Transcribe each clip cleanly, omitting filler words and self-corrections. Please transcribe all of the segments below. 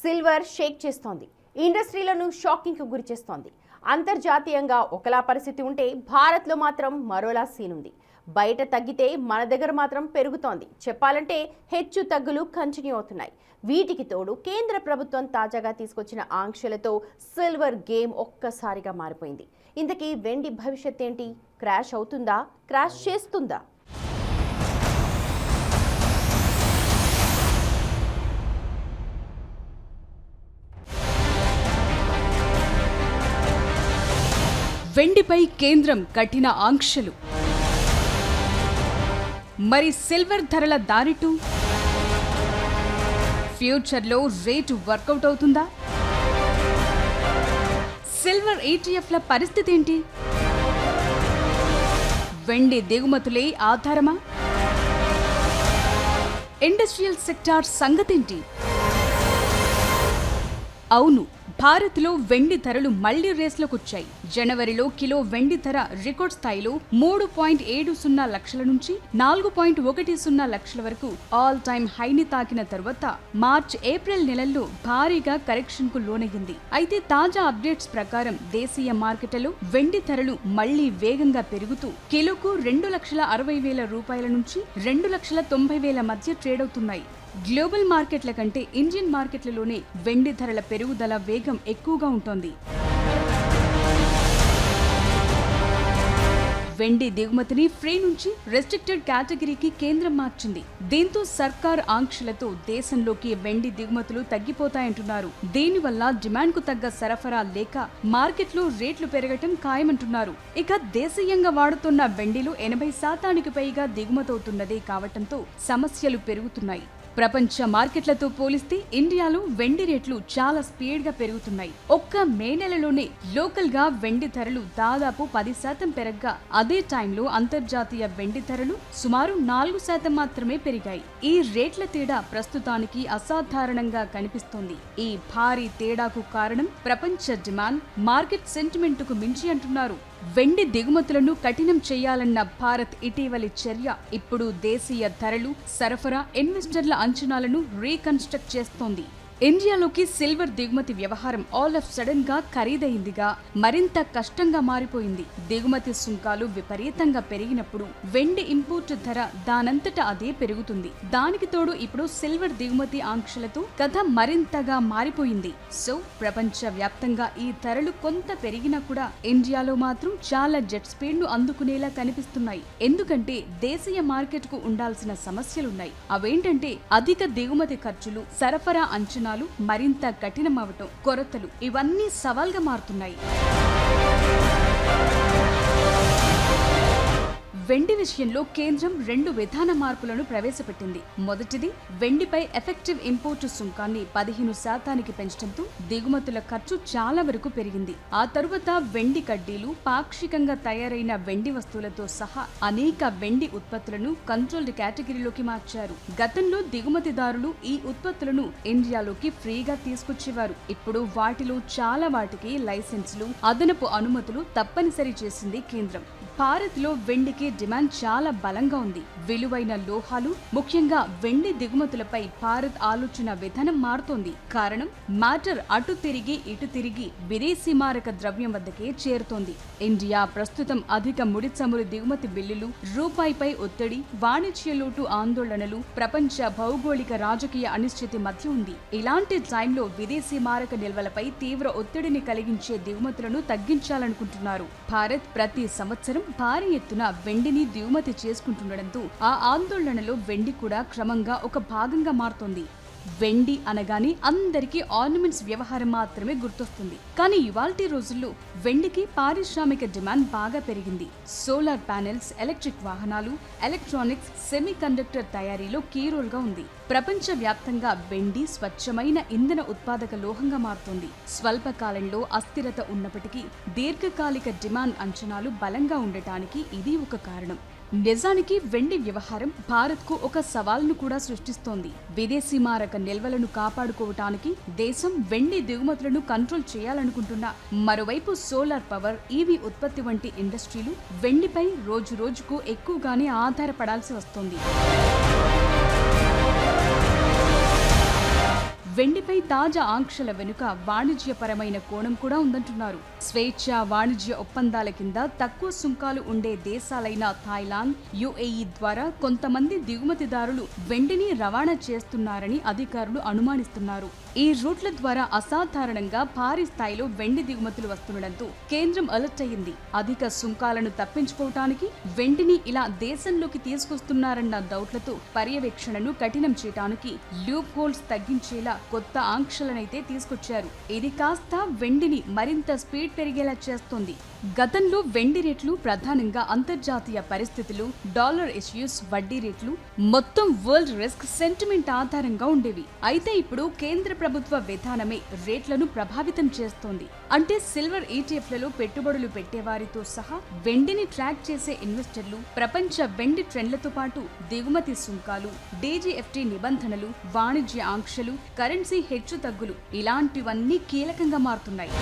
Silver Sheikh చేస్తోంది. ఇండస్ట్రీలను shocking కు గురి చేస్తోంది. అంతర్జాతీయంగా ఒకలా పరిస్థితి ఉంటే భారత్లో మాత్రం మరోలా సీన్ ఉంది. బయట తగ్గితే మన దగ్గర మాత్రం పెరుగుతోంది. చెప్పాలంటే హెచ్చు తగ్గులు కంటిన్యూ అవుతున్నాయి. వీటికి తోడు కేంద్ర ప్రభుత్వం తాజాగా తీసుకొచ్చిన ఆంక్షలతో సిల్వర్ గేమ్ ఒక్కసారిగా మారిపోయింది. ఇంతకీ వెండి భవిష్యత్ ఏంటి? క్రాష్ అవుతుందా? క్రాష్ చేస్తుందా? వెండిపై కేంద్రం కఠిన ఆంక్షలు. మరి సిల్వర్ ధరల దారిటు ఫ్యూచర్లో రేటు వర్కౌట్ అవుతుందా? సిల్వర్ ఈటీఎఫ్ల పరిస్థితి ఏంటి? వెండి దిగుమతులే ఆధారమా? Industrial sector సంగతేంటి? అవును, భారత్లో వెండి ధరలు మళ్లీ రేస్లోకొచ్చాయి. జనవరిలో కిలో వెండి ధర రికార్డ్ స్థాయిలో 3.70 లక్షల నుంచి 4.10 లక్షల వరకు ఆల్ టైమ్ హైని తాకిన తర్వాత మార్చ్ ఏప్రిల్ నెలల్లో భారీగా కరెక్షన్ కు లోనయ్యింది. అయితే తాజా అప్డేట్స్ ప్రకారం దేశీయ మార్కెట్లలో వెండి ధరలు మళ్లీ వేగంగా పెరుగుతూ కిలోకు 2,60,000 రూపాయల నుంచి 2,90,000 మధ్య ట్రేడ్ అవుతున్నాయి. గ్లోబల్ మార్కెట్ల కంటే ఇండియన్ మార్కెట్లలోనే వెండి ధరల పెరుగుదల వేగం ఎక్కువగా ఉంటోంది. వెండి దిగుమతిని ఫ్రీ నుంచి రెస్ట్రిక్టెడ్ కేటగిరీకి కేంద్రం మార్చింది. దీంతో సర్కార్ ఆంక్షలతో దేశంలోకి వెండి దిగుమతులు తగ్గిపోతాయంటున్నారు. దీనివల్ల డిమాండ్ కు తగ్గ సరఫరా లేక మార్కెట్లో రేట్లు పెరగటం ఖాయమంటున్నారు. ఇక దేశీయంగా వాడుతున్న వెండిలో 80% పైగా దిగుమతవుతున్నదే కావటంతో సమస్యలు పెరుగుతున్నాయి. ప్రపంచ మార్కెట్లతో పోలిస్తే ఇండియాలో వెండి రేట్లు చాలా స్పీడ్ గా పెరుగుతున్నాయి. ఒక్క మే నెలలోనే లోకల్ గా వెండి ధరలు దాదాపు 10% పెరగ్గా అదే టైంలో అంతర్జాతీయ వెండి ధరలు సుమారు 4% మాత్రమే పెరిగాయి. ఈ రేట్ల తేడా ప్రస్తుతానికి అసాధారణంగా కనిపిస్తోంది. ఈ భారీ తేడాకు కారణం ప్రపంచ డిమాండ్, మార్కెట్ సెంటిమెంట్ కు మించి అంటున్నారు. వెండి దిగుమతులను కఠినం చేయాలన్న భారత్ ఇటీవలి చర్య ఇప్పుడు దేశీయ ధరలు, సరఫరా, ఇన్వెస్టర్ల అంచనాలను రీకన్స్ట్రక్ట్ చేస్తోంది. ఇండియాలోకి సిల్వర్ దిగుమతి వ్యవహారం ఆల్ ఆఫ్ సడన్ గా ఖరీదైందిగా మరింత కష్టంగా మారిపోయింది. దిగుమతి సుంకాలు విపరీతంగా పెరిగినప్పుడు వెండి ఇంపోర్ట్ ధర దానంతట అదే పెరుగుతుంది. దానికి తోడు ఇప్పుడు సిల్వర్ దిగుమతి ఆంక్షలతో కథ మరింతగా మారిపోయింది. సో ప్రపంచ వ్యాప్తంగా ఈ ధరలు కొంత పెరిగినా కూడా ఇండియాలో మాత్రం చాలా జెట్ స్పీడ్ ను అందుకునేలా కనిపిస్తున్నాయి. ఎందుకంటే దేశీయ మార్కెట్ కు ఉండాల్సిన సమస్యలున్నాయి. అవేంటంటే అధిక దిగుమతి ఖర్చులు, సరఫరా అంచనా, మరింత కఠినమవటం, కొరతలు, ఇవన్నీ సవాల్గా మారుతున్నాయి. వెండి విషయంలో కేంద్రం 2 విధాన మార్పులను ప్రవేశపెట్టింది. మొదటిది, వెండిపై ఎఫెక్టివ్ ఇంపోర్టు సుంకాన్ని 15% పెంచడంతో దిగుమతుల ఖర్చు చాలా వరకు పెరిగింది. ఆ తరువాత వెండి కడ్డీలు, పాక్షికంగా తయారైన వెండి వస్తువులతో సహా అనేక వెండి ఉత్పత్తులను కంట్రోల్డ్ కేటగిరీలోకి మార్చారు. గతంలో దిగుమతిదారులు ఈ ఉత్పత్తులను ఇండియాలోకి ఫ్రీగా తీసుకొచ్చేవారు. ఇప్పుడు వాటిలో చాలా వాటికి లైసెన్సులు, అదనపు అనుమతులు తప్పనిసరి చేసింది కేంద్రం. భారత్లో వెండికి డిమాండ్ చాలా బలంగా ఉంది. విలువైన లోహాలు, ముఖ్యంగా వెండి దిగుమతులపై భారత్ ఆలోచన విధానం మారుతోంది. కారణం, మ్యాటర్ అటు తిరిగి ఇటు తిరిగి విదేశీ మారక ద్రవ్యం వద్దకే చేరుతోంది. ఇండియా ప్రస్తుతం అధిక ముడి చమురు దిగుమతి బిల్లులు, రూపాయిపై ఒత్తిడి, వాణిజ్య లోటు ఆందోళనలు, ప్రపంచ భౌగోళిక రాజకీయ అనిశ్చితి మధ్య ఉంది. ఇలాంటి టైంలో విదేశీ మారక నిల్వలపై తీవ్ర ఒత్తిడిని కలిగించే దిగుమతులను తగ్గించాలనుకుంటున్నారు. భారత్ ప్రతి సంవత్సరం భారీ ఎత్తున వెండిని దిగుమతి చేసుకుంటుండటంతో ఆ ఆందోళనలో వెండి కూడా క్రమంగా ఒక భాగంగా మారుతోంది. వెండి అనగానే అందరికీ ఆర్నమెంట్స్ వ్యవహారం మాత్రమే గుర్తొస్తుంది. కానీ ఇవాల్టి రోజుల్లో వెండికి పారిశ్రామిక డిమాండ్ బాగా పెరిగింది. సోలార్ ప్యానెల్స్, ఎలక్ట్రిక్ వాహనాలు, ఎలక్ట్రానిక్స్, సెమీ కండక్టర్ తయారీలో కీ రోల్ గా ఉంది. ప్రపంచ వ్యాప్తంగా వెండి స్వచ్ఛమైన ఇంధన ఉత్పాదక లోహంగా మారుతోంది. స్వల్పకాలంలో అస్థిరత ఉన్నప్పటికీ దీర్ఘకాలిక డిమాండ్ అంచనాలు బలంగా ఉండటానికి ఇది ఒక కారణం. నిజానికి వెండి వ్యవహారం భారత్కు ఒక సవాల్ను కూడా సృష్టిస్తోంది. విదేశీ మారక నిల్వలను కాపాడుకోవటానికి దేశం వెండి దిగుమతులను కంట్రోల్ చేయాలనుకుంటున్నా, మరోవైపు సోలార్ పవర్, ఈవీ ఉత్పత్తి వంటి ఇండస్ట్రీలు వెండిపై రోజు రోజుకు ఎక్కువగానే ఆధారపడాల్సి వస్తోంది. వెండిపై తాజా ఆంక్షల వెనుక వాణిజ్యపరమైన కోణం కూడా ఉందంటున్నారు. స్వేచ్ఛ వాణిజ్య ఒప్పందాల కింద తక్కువ సుంకాలు ఉండే దేశాలైన థాయిలాండ్, యుఏఈ ద్వారా కొంతమంది దిగుమతిదారులు వెండిని రవాణా చేస్తున్నారని అధికారులు అనుమానిస్తున్నారు. ఈ రూట్ల ద్వారా అసాధారణంగా భారీ స్థాయిలో వెండి దిగుమతులు వస్తుండటంతో కేంద్రం అలర్ట్ అయింది. అధిక సుంకాలను తప్పించుకోవటానికి వెండిని ఇలా దేశంలోకి తీసుకొస్తున్నారన్న డౌట్లతో పర్యవేక్షణను కఠినం చేయడానికి లూప్ హోల్స్ తగ్గించేలా కొత్త ఆంక్షలనైతే తీసుకొచ్చారు. ఇది కాస్త వెండిని మరింత స్పీడ్ పెరిగేలా చేస్తోంది. గతంలో వెండి రేట్లు ప్రధానంగా అంతర్జాతీయ పరిస్థితులు, డాలర్ ఇష్యూస్, వడ్డీ రేట్లు, మొత్తం వరల్డ్ రిస్క్ సెంటిమెంట్ ఆధారంగా ఉండేవి. అయితే ఇప్పుడు కేంద్ర ప్రభుత్వ విధానమే రేట్లను ప్రభావితం చేస్తోంది. అంటే సిల్వర్ ఈటీఎఫ్లలో పెట్టుబడులు పెట్టేవారితో సహా వెండిని ట్రాక్ చేసే ఇన్వెస్టర్లు ప్రపంచ వెండి ట్రెండ్లతో పాటు దిగుమతి సుంకాలు, డీజీఎఫ్టీ నిబంధనలు, వాణిజ్య ఆంక్షలు, కరెన్సీ హెచ్చుతగ్గులు ఇలాంటివన్నీ కీలకంగా మారుతున్నాయి.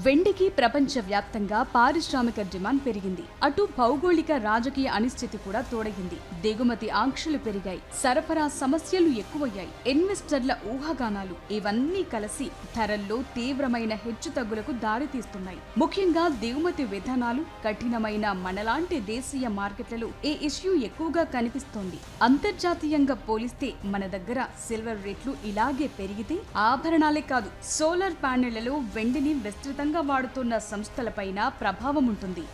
వెండికి ప్రపంచవ్యాప్తంగా పారిశ్రామిక డిమాండ్ పెరిగింది. అటు భౌగోళిక రాజకీయ అనిశ్చితి కూడా తోడగింది. దిగుమతి ఆంక్షలు పెరిగాయి, సరఫరా సమస్యలు ఎక్కువయ్యాయి, ఇన్వెస్టర్ల ఊహాగానాలు ఇవన్నీ కలిసి ధరల్లో తీవ్రమైన హెచ్చుతగ్గులకు దారితీస్తున్నాయి. ముఖ్యంగా దిగుమతి విధానాలు కఠినమైన మనలాంటి దేశీయ మార్కెట్లలో ఈ ఇష్యూ ఎక్కువగా కనిపిస్తోంది. అంతర్జాతీయంగా పోలిస్తే మన దగ్గర సిల్వర్ రేట్లు ఇలాగే పెరిగితే ఆభరణాలే కాదు, సోలార్ ప్యానెళ్లలో వెండిని విస్తృతంగా వాడుతున్న సంస్థలపైన ప్రభావం ఉంటుంది.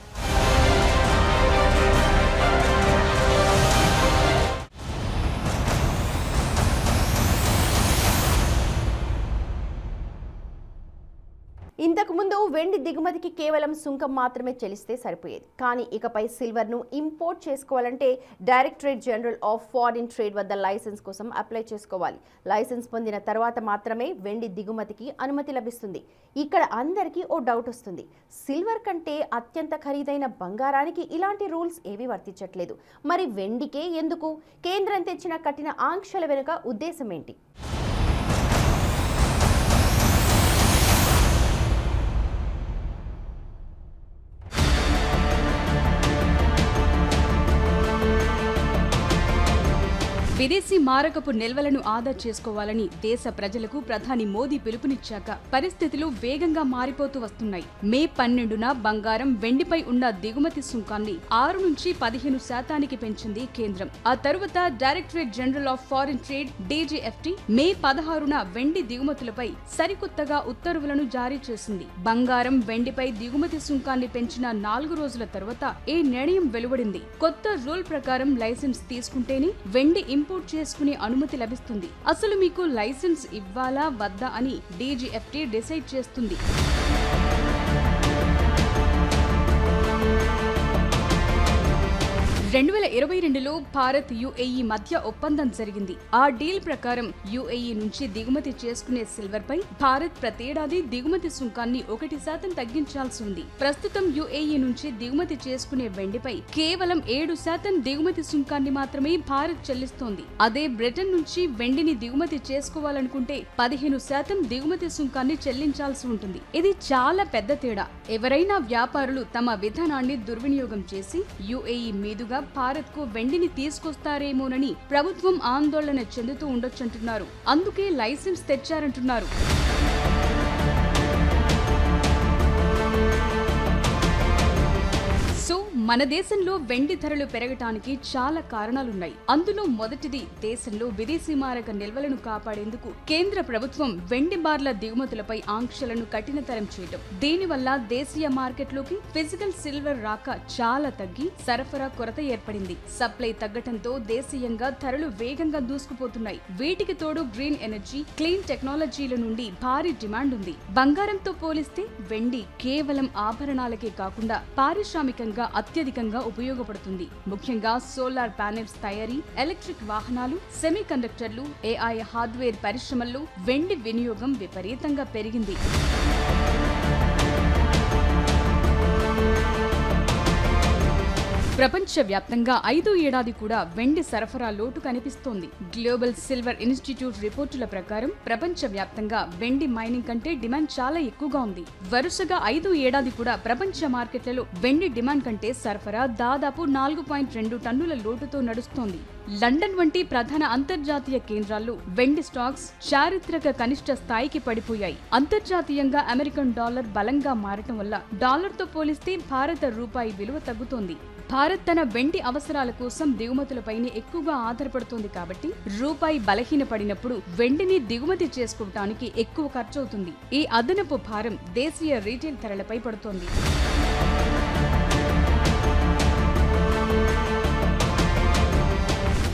ఇంతకుముందు వెండి దిగుమతికి కేవలం సుంకం మాత్రమే చెల్లిస్తే సరిపోయేది. కానీ ఇకపై సిల్వర్ను ఇంపోర్ట్ చేసుకోవాలంటే directorate general of foreign trade వద్ద లైసెన్స్ కోసం అప్లై చేసుకోవాలి. లైసెన్స్ పొందిన తర్వాత మాత్రమే వెండి దిగుమతికి అనుమతి లభిస్తుంది. ఇక్కడ అందరికీ ఓ డౌట్ వస్తుంది. సిల్వర్ కంటే అత్యంత ఖరీదైన బంగారానికి ఇలాంటి రూల్స్ ఏవీ వర్తించట్లేదు. మరి వెండికే ఎందుకు? కేంద్రం తెచ్చిన కఠిన ఆంక్షల వెనుక ఉద్దేశం ఏంటి? విదేశీ మారకపు నిల్వలను ఆదా చేసుకోవాలని దేశ ప్రజలకు ప్రధాని మోదీ పిలుపునిచ్చాక పరిస్థితులు వేగంగా మారిపోతూ వస్తున్నాయి. మే 12న బంగారం, వెండిపై ఉన్న దిగుమతి సుంకాన్ని 6 నుంచి 15% పెంచింది కేంద్రం. ఆ తరువాత directorate general of foreign trade DGFT May 16న వెండి దిగుమతులపై సరికొత్తగా ఉత్తర్వులను జారీ చేసింది. బంగారం, వెండిపై దిగుమతి సుంకాన్ని పెంచిన 4 రోజుల తర్వాత ఈ నిర్ణయం వెలువడింది. కొత్త రూల్ ప్రకారం లైసెన్స్ తీసుకుంటేనే వెండి ఇంపోర్ట్ చేసుకునే అనుమతి లభిస్తుంది. అసలు మీకు లైసెన్స్ ఇవ్వాలా వద్దా అని డీజీఎఫ్టీ డిసైడ్ చేస్తుంది. 2022లో భారత్ యుఏఈ మధ్య ఒప్పందం జరిగింది. ఆ డీల్ ప్రకారం యుఏఈ నుంచి దిగుమతి చేసుకునే సిల్వర్ పై భారత్ ప్రతేడాది దిగుమతి సుంకాన్ని 1% తగ్గించాల్సి ఉంది. ప్రస్తుతం యుఏఈ నుంచి దిగుమతి చేసుకునే వెండిపై కేవలం 7% దిగుమతి సుంకాన్ని మాత్రమే భారత్ చెల్లిస్తోంది. అదే బ్రిటన్ నుంచి వెండిని దిగుమతి చేసుకోవాలనుకుంటే 15% దిగుమతి సుంకాన్ని చెల్లించాల్సి ఉంటుంది. ఇది చాలా పెద్ద తేడా. ఎవరైనా వ్యాపారులు తమ విధానాన్ని దుర్వినియోగం చేసి యుఏఈ మీదుగా భారత్ కు వెండిని తీసుకొస్తారేమోనని ప్రభుత్వం ఆందోళన చెందుతూ ఉండొచ్చంటున్నారు. అందుకే లైసెన్స్ తెచ్చారంటున్నారు. మన దేశంలో వెండి ధరలు పెరగటానికి చాలా కారణాలున్నాయి. అందులో మొదటిది దేశంలో విదేశీ మారక నిల్వలను కాపాడేందుకు కేంద్ర ప్రభుత్వం వెండి బార్ల దిగుమతులపై ఆంక్షలను కఠినతరం చేయడం. దీనివల్ల దేశీయ మార్కెట్లోకి ఫిజికల్ సిల్వర్ రాక చాలా తగ్గి సరఫరా కొరత ఏర్పడింది. సప్లై తగ్గటంతో దేశీయంగా ధరలు వేగంగా దూసుకుపోతున్నాయి. వీటికి తోడు గ్రీన్ ఎనర్జీ, క్లీన్ టెక్నాలజీల నుండి భారీ డిమాండ్ ఉంది. బంగారంతో పోలిస్తే వెండి కేవలం ఆభరణాలకే కాకుండా పారిశ్రామికంగా అత్యధికంగా ఉపయోగపడుతుంది. ముఖ్యంగా సోలార్ ప్యానెల్స్ తయారీ, ఎలక్ట్రిక్ వాహనాలు, సెమీ కండక్టర్లు, ఏఐ హార్డ్వేర్ పరిశ్రమల్లో వెండి వినియోగం విపరీతంగా పెరిగింది. ప్రపంచవ్యాప్తంగా 5వ ఏడాది కూడా వెండి సరఫరా లోటు కనిపిస్తోంది. గ్లోబల్ సిల్వర్ ఇన్స్టిట్యూట్ రిపోర్టుల ప్రకారం ప్రపంచవ్యాప్తంగా వెండి మైనింగ్ కంటే డిమాండ్ చాలా ఎక్కువగా ఉంది. వరుసగా 5వ ఏడాది కూడా ప్రపంచ మార్కెట్లలో వెండి డిమాండ్ కంటే సరఫరా దాదాపు 4.2 టన్నుల లోటుతో నడుస్తోంది. లండన్ వంటి ప్రధాన అంతర్జాతీయ కేంద్రాల్లో వెండి స్టాక్స్ చారిత్రక కనిష్ట స్థాయికి పడిపోయాయి. అంతర్జాతీయంగా అమెరికన్ డాలర్ బలంగా మారటం వల్ల డాలర్తో పోలిస్తే భారత రూపాయి విలువ తగ్గుతోంది. భారత్ తన వెండి అవసరాల కోసం దిగుమతులపైనే ఎక్కువగా ఆధారపడుతోంది కాబట్టి రూపాయి బలహీనపడినప్పుడు వెండిని దిగుమతి చేసుకోవటానికి ఎక్కువ ఖర్చవుతుంది. ఈ అదనపు భారం దేశీయ రీటైల్ ధరలపై పడుతోంది.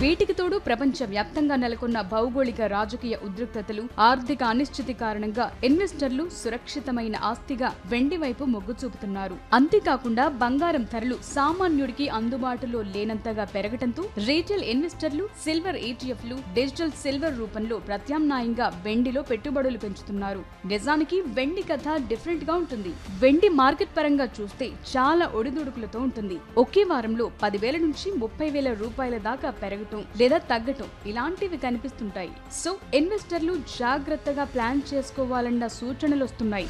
వీటికి తోడు ప్రపంచవ్యాప్తంగా నెలకొన్న భౌగోళిక రాజకీయ ఉద్రిక్తతలు, ఆర్థిక అనిశ్చితి కారణంగా ఇన్వెస్టర్లు సురక్షితమైన ఆస్తిగా వెండి వైపు మొగ్గు చూపుతున్నారు. అంతేకాకుండా బంగారం ధరలు సామాన్యుడికి అందుబాటులో లేనంతగా పెరగటంతో రీటైల్ ఇన్వెస్టర్లు సిల్వర్ ఈటీఎఫ్లు డిజిటల్ సిల్వర్ రూపంలో ప్రత్యామ్నాయంగా వెండిలో పెట్టుబడులు పెంచుతున్నారు. నిజానికి వెండి కథ డిఫరెంట్ గా ఉంటుంది. వెండి మార్కెట్ పరంగా చూస్తే చాలా ఒడిదుడుకులతో ఉంటుంది. ఒకే వారంలో 10,000 నుంచి 30,000 రూపాయల దాకా పెరగటం లేదా తగ్గటం ఇలాంటివి కనిపిస్తుంటాయి. సో ఇన్వెస్టర్లు జాగ్రత్తగా ప్లాన్ చేసుకోవాలన్న సూచనలు వస్తున్నాయి.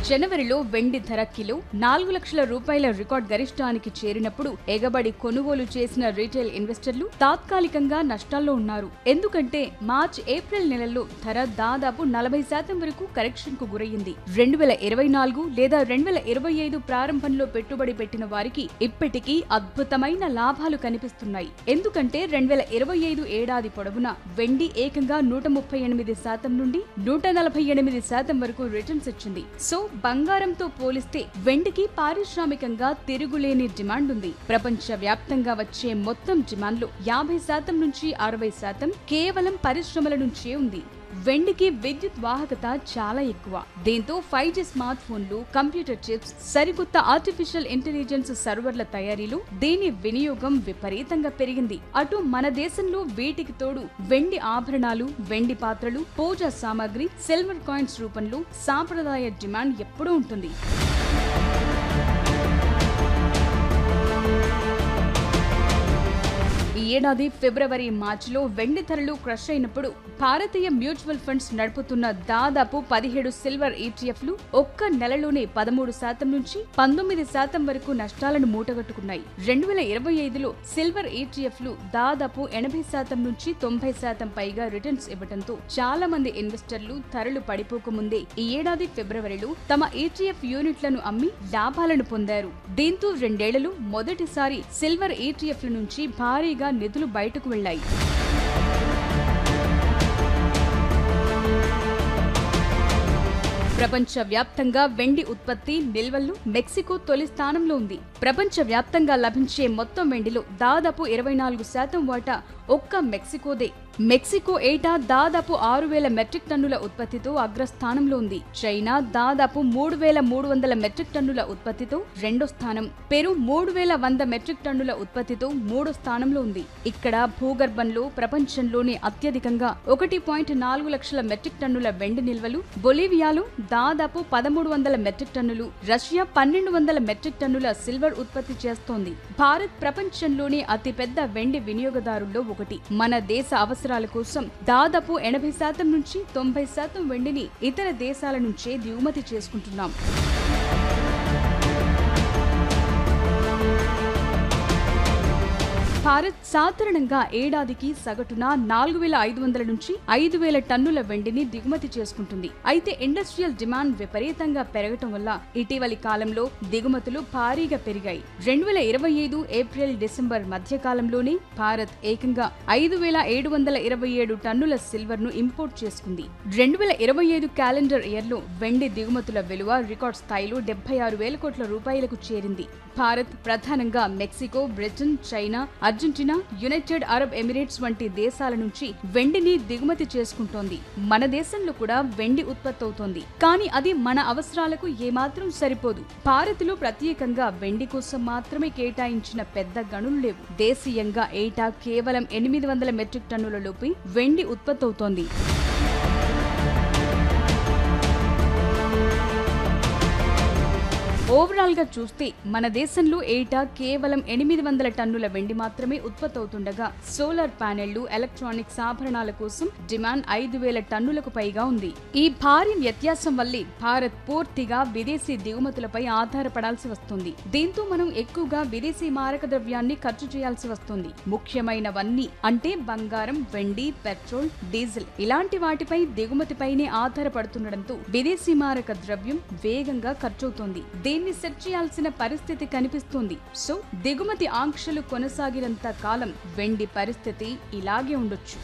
జనవరిలో వెండి ధర కిలో 4 లక్షల రూపాయల రికార్డ్ గరిష్టానికి చేరినప్పుడు ఎగబడి కొనుగోలు చేసిన రీటైల్ ఇన్వెస్టర్లు తాత్కాలికంగా నష్టాల్లో ఉన్నారు. ఎందుకంటే మార్చ్ ఏప్రిల్ నెలల్లో ధర దాదాపు 40% వరకు కరెక్షన్ కు గురయ్యింది. 2024 లేదా 2025 ప్రారంభంలో పెట్టుబడి పెట్టిన వారికి ఇప్పటికీ అద్భుతమైన లాభాలు కనిపిస్తున్నాయి. ఎందుకంటే 2025 ఏడాది పొడవునా వెండి ఏకంగా 138% నుండి 148% వరకు రిటర్న్స్ ఇచ్చింది. సో బంగారంతో పోలిస్తే వెండికి పారిశ్రామికంగా తిరుగులేని డిమాండ్ ఉంది. ప్రపంచ వ్యాప్తంగా వచ్చే మొత్తం డిమాండ్లో 50% నుంచి 60% కేవలం పరిశ్రమల నుంచే ఉంది. వెండికి విద్యుత్ వాహకత చాలా ఎక్కువ. దీంతో 5G స్మార్ట్ ఫోన్లు, కంప్యూటర్ చిప్స్, సరికొత్త ఆర్టిఫిషియల్ ఇంటెలిజెన్స్ సర్వర్ల తయారీలో దీని వినియోగం విపరీతంగా పెరిగింది. అటు మన దేశంలో వీటికి తోడు వెండి ఆభరణాలు, వెండి పాత్రలు, పూజా సామాగ్రి, సిల్వర్ కాయిన్స్ రూపంలో సాంప్రదాయ డిమాండ్ ఎప్పుడూ ఉంటుంది. ఈ ఏడాది ఫిబ్రవరి, మార్చిలో వెండి ధరలు క్రష్ అయినప్పుడు భారతీయ మ్యూచువల్ ఫండ్స్ నడుపుతున్న దాదాపు 17 సిల్వర్ ఈటీఎఫ్లు ఒక్క నెలలోనే 13% నుంచి 19% వరకు నష్టాలను మూటగట్టుకున్నాయి. 2025లో సిల్వర్ ఈటీఎఫ్లు దాదాపు 80% నుంచి 90% పైగా రిటర్న్స్ ఇవ్వడంతో చాలా మంది ఇన్వెస్టర్లు ధరలు పడిపోకముందే ఈ ఏడాది ఫిబ్రవరిలో తమ ఈటీఎఫ్ యూనిట్లను అమ్మి లాభాలను పొందారు. దీంతో 2 ఏళ్లలో మొదటిసారి సిల్వర్ ఈటీఎఫ్ల నుంచి భారీగా నిధులు బయటకు వెళ్లాయి. ప్రపంచ వ్యాప్తంగా వెండి ఉత్పత్తి నిల్వల్లో మెక్సికో తొలి స్థానంలో ఉంది. ప్రపంచ వ్యాప్తంగా లభించే మొత్తం వెండిలో దాదాపు 24% వాటా ఒక్క మెక్సికోదే. మెక్సికో ఏటా దాదాపు 6,000 మెట్రిక్ టన్నుల ఉత్పత్తితో అగ్రస్థానంలో ఉంది. చైనా దాదాపు 3,300 మెట్రిక్ టన్నుల ఉత్పత్తితో రెండో స్థానం. పెరు 3,100 మెట్రిక్ టన్నుల ఉత్పత్తితో మూడో స్థానంలో ఉంది. ఇక్కడ భూగర్భంలో ప్రపంచంలోనే అత్యధికంగా 1.4 లక్షల మెట్రిక్ టన్నుల వెండి నిల్వలు, బొలివియాలో దాదాపు 1,300 మెట్రిక్ టన్నులు, రష్యా 1,200 మెట్రిక్ టన్నుల సిల్వర్ ఉత్పత్తి చేస్తోంది. భారత్ ప్రపంచంలోనే అతిపెద్ద వెండి వినియోగదారుల్లో ఒకటి. మన దేశ అవసరాల కోసం దాదాపు 80% నుంచి 90% వెండిని ఇతర దేశాల నుంచే దిగుమతి చేసుకుంటున్నాం. భారత్ సాధారణంగా ఏడాదికి సగటున 4,500 నుంచి 5,000 టన్నుల వెండిని దిగుమతి చేసుకుంటుంది. అయితే ఇండస్ట్రియల్ డిమాండ్ విపరీతంగా పెరగటం వల్ల ఇటీవలి కాలంలో దిగుమతులు భారీగా పెరిగాయి. 2025 ఏప్రిల్ డిసెంబర్ మధ్య కాలంలోనే భారత్ ఏకంగా 5,727 టన్నుల సిల్వర్ ను ఇంపోర్ట్ చేసుకుంది. 2025 క్యాలెండర్ ఇయర్ లో వెండి దిగుమతుల విలువ రికార్డ్ స్థాయిలో 76,000 కోట్ల రూపాయలకు చేరింది. భారత్ ప్రధానంగా Mexico, Britain, China, Argentina, United Arab Emirates వంటి దేశాల నుంచి వెండిని దిగుమతి చేసుకుంటోంది. మన దేశంలో కూడా వెండి ఉత్పత్తి అవుతోంది. కానీ అది మన అవసరాలకు ఏమాత్రం సరిపోదు. భారత్లో ప్రత్యేకంగా వెండి కోసం మాత్రమే కేటాయించిన పెద్ద గనులు లేవు. దేశీయంగా ఏటా కేవలం 800 మెట్రిక్ టన్నుల లోపు వెండి ఉత్పత్తి అవుతోంది. ఓవరాల్ గా చూస్తే మన దేశంలో ఏటా కేవలం 800 టన్నుల వెండి మాత్రమే ఉత్పత్తి అవుతుండగా సోలార్ ప్యానెళ్లు, ఎలక్ట్రానిక్స్ ఆభరణాల కోసం డిమాండ్ 5000 టన్నులకు పైగా ఉంది. ఈ భారీ వ్యత్యాసం వల్లే భారత్ పూర్తిగా విదేశీ దిగుమతులపై ఆధారపడాల్సి వస్తుంది. దీంతో మనం ఎక్కువగా విదేశీ మారక ద్రవ్యాన్ని ఖర్చు చేయాల్సి వస్తుంది. ముఖ్యమైనవన్నీ అంటే బంగారం, వెండి, పెట్రోల్, డీజిల్ ఇలాంటి వాటిపై దిగుమతిపైనే ఆధారపడుతుండటంతో విదేశీ మారక ద్రవ్యం వేగంగా ఖర్చవుతోంది. దీన్ని సెట్ చేయాల్సిన పరిస్థితి కనిపిస్తుంది. సో దిగుమతి ఆంక్షలు కొనసాగినంత కాలం వెండి పరిస్థితి ఇలాగే ఉండొచ్చు.